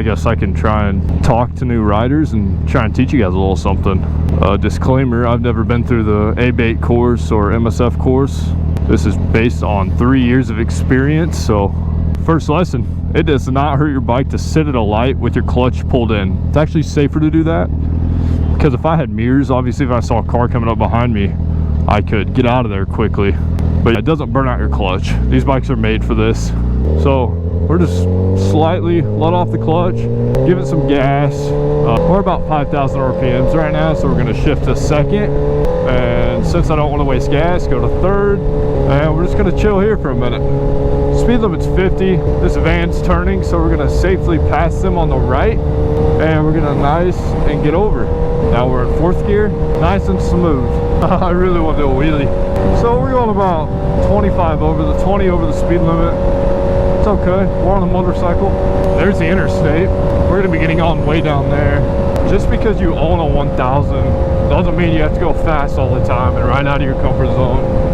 I guess I can try and talk to new riders and try and teach you guys a little something. Disclaimer, I've never been through the A-Bait course or MSF course. This is based on 3 years of experience. So first lesson, it does not hurt your bike to sit at a light with your clutch pulled in. It's actually safer to do that, because if I had mirrors, obviously if I saw a car coming up behind me, I could get out of there quickly, but it doesn't burn out your clutch. These bikes are made for this. So we're just slightly let off the clutch, give it some gas. We're about 5,000 RPMs right now, so we're gonna shift to second. And since I don't wanna waste gas, go to third. And we're just gonna chill here for a minute. Speed limit's 50. This van's turning, so we're gonna safely pass them on the right. And we're gonna nice and get over. Now we're in fourth gear, nice and smooth. I really want to do a wheelie. So we're going about 25 over the 20 over the speed limit. It's okay, we're on a motorcycle. There's the interstate. We're gonna be getting on way down there. Just because you own a 1000 doesn't mean you have to go fast all the time and ride out of your comfort zone.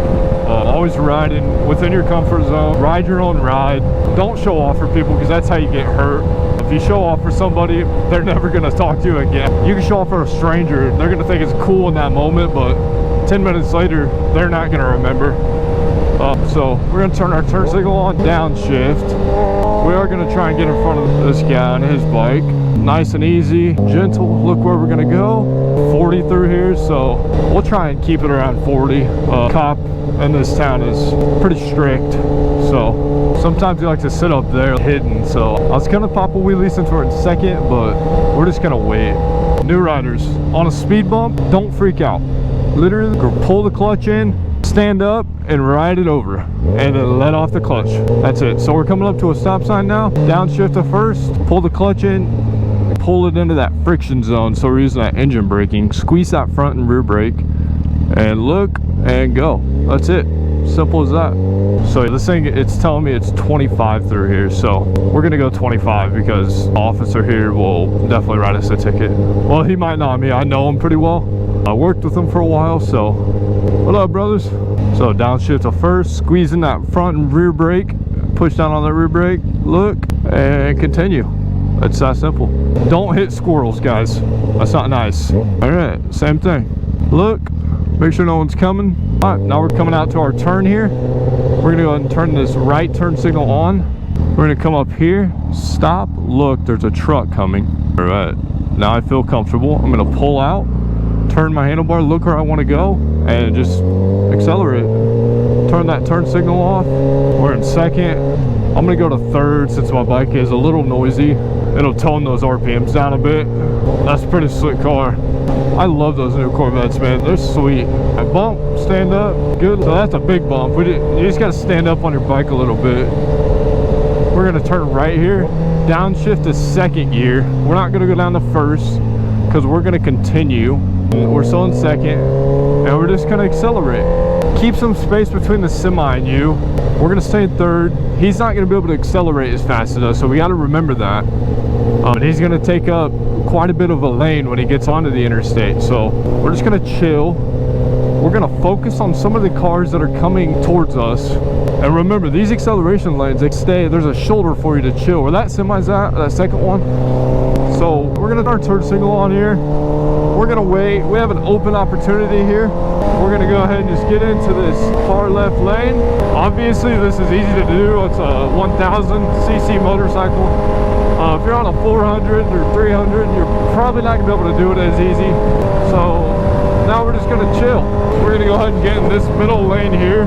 Always riding within your comfort zone. Ride your own ride. Don't show off for people, because that's how you get hurt. If you show off for somebody, they're never gonna talk to you again. You can show off for a stranger, they're gonna think it's cool in that moment, but 10 minutes later, they're not gonna remember. So we're gonna turn our turn signal on, downshift. We are gonna try and get in front of this guy on his bike. Nice and easy, gentle. Look where we're gonna go. 40 through here, so we'll try and keep it around 40. Cop in this town is pretty strict, so sometimes he likes to sit up there hidden. So I was gonna pop a wheelie since we're in second, but we're just gonna wait. New riders, on a speed bump, don't freak out. Literally pull the clutch in, stand up and ride it over, and then let off the clutch. That's it. So we're coming up to a stop sign now. Downshift to first, pull the clutch in, pull it into that friction zone. So we're using that engine braking. Squeeze that front and rear brake, and look and go. That's it. Simple as that. So this thing, it's telling me it's 25 through here, so we're gonna go 25 because the officer here will definitely write us a ticket. Well, he might not. I know him pretty well. I worked with him for a while, so what up, brothers? So downshift to first, squeezing that front and rear brake, push down on that rear brake, look, and continue. It's that simple. Don't hit squirrels, guys. That's not nice. All right, same thing. Look, make sure no one's coming. All right, now we're coming out to our turn here. We're gonna go ahead and turn this right turn signal on. We're gonna come up here, stop, look, there's a truck coming. All right, now I feel comfortable. I'm gonna pull out, turn my handlebar, look where I wanna go, and just accelerate. Turn that turn signal off. We're in second. I'm gonna go to third since my bike is a little noisy. It'll tone those RPMs down a bit. That's a pretty slick car. I love those new Corvettes, man. They're sweet. A bump, stand up, good. So that's a big bump. You just gotta stand up on your bike a little bit. We're gonna turn right here, downshift to second gear. We're not gonna go down to first because we're gonna continue. We're still in second, and we're just gonna accelerate. Keep some space between the semi and you. We're gonna stay in third. He's not gonna be able to accelerate as fast as us, so we gotta remember that. And he's gonna take up quite a bit of a lane when he gets onto the interstate. So we're just gonna chill. We're gonna focus on some of the cars that are coming towards us. And remember, these acceleration lanes, there's a shoulder for you to chill. Where that semi's at, that second one. So we're gonna turn turn signal on here. We're gonna wait. We have an open opportunity here. We're gonna go ahead and just get into this far left lane. Obviously, this is easy to do. It's a 1000cc motorcycle. If you're on a 400 or 300, you're probably not gonna be able to do it as easy. So now we're just gonna chill. We're gonna go ahead and get in this middle lane here.